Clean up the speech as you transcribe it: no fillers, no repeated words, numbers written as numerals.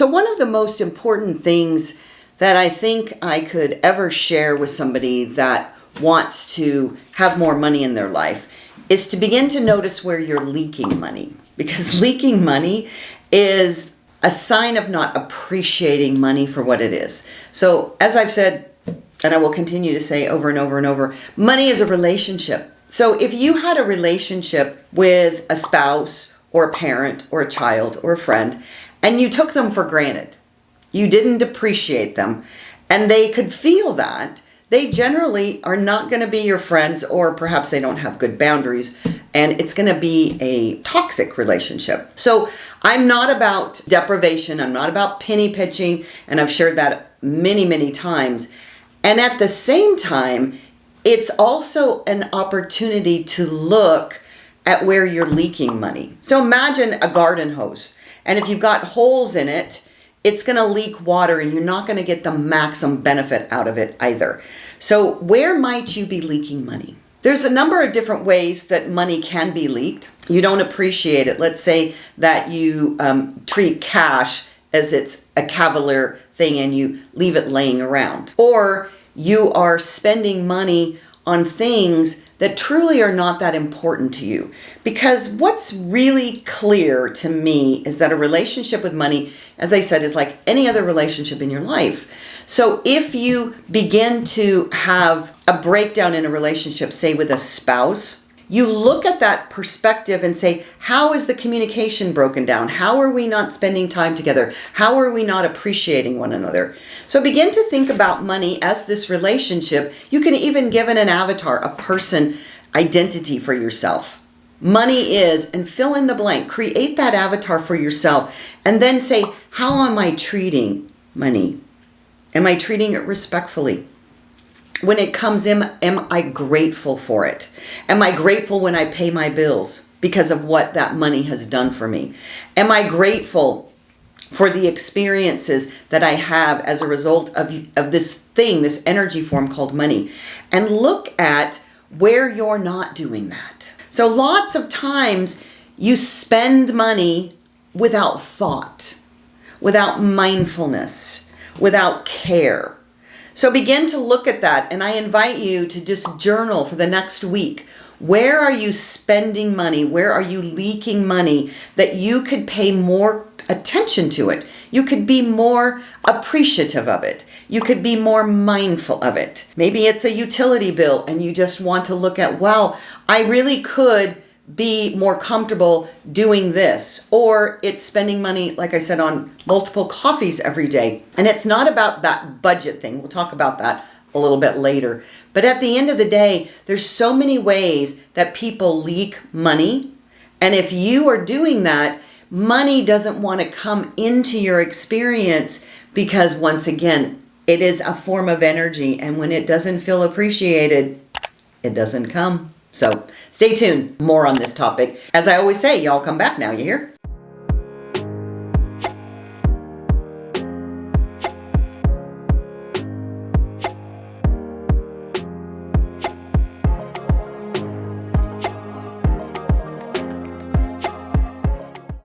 So one of the most important things that I think I could ever share with somebody that wants to have more money in their life is to begin to notice where you're leaking money. Because leaking money is a sign of not appreciating money for what it is. So as I've said, and I will continue to say over and over and over, money is a relationship. So if you had a relationship with a spouse or a parent or a child or a friend, and you took them for granted, you didn't appreciate them, and they could feel that, they generally are not going to be your friends, or perhaps they don't have good boundaries, and it's going to be a toxic relationship. So I'm not about deprivation, I'm not about penny pitching, and I've shared that many, many times. And at the same time, it's also an opportunity to look at where you're leaking money. So imagine a garden hose, and if you've got holes in it, it's going to leak water and you're not going to get the maximum benefit out of it either. So where might you be leaking money? There's a number of different ways that money can be leaked. You don't appreciate it. Let's say that you treat cash as it's a cavalier thing and you leave it laying around. Or you are spending money on things that truly are not that important to you. Because what's really clear to me is that a relationship with money, as I said, is like any other relationship in your life. So if you begin to have a breakdown in a relationship, say with a spouse, you look at that perspective and say, how is the communication broken down? How are we not spending time together? How are we not appreciating one another? So begin to think about money as this relationship. You can even give it an avatar, a person identity for yourself. Money is, and fill in the blank, create that avatar for yourself, and then say, how am I treating money? Am I treating it respectfully? When it comes in, am I grateful for it? Am I grateful when I pay my bills because of what that money has done for me? Am I grateful for the experiences that I have as a result of this thing, this energy form called money? And look at where you're not doing that. So lots of times you spend money without thought, without mindfulness, without care. So begin to look at that, and I invite you to just journal for the next week. Where are you spending money? Where are you leaking money that you could pay more attention to it? You could be more appreciative of it. You could be more mindful of it. Maybe it's a utility bill and you just want to look at, well, I really could be more comfortable doing this. Or it's spending money, like I said, on multiple coffees every day. And it's not about that budget thing. We'll talk about that a little bit later. But at the end of the day, there's so many ways that people leak money. And if you are doing that, money doesn't want to come into your experience because, once again, it is a form of energy. And when it doesn't feel appreciated, it doesn't come. So stay tuned. More on this topic. As I always say, y'all come back now, you hear?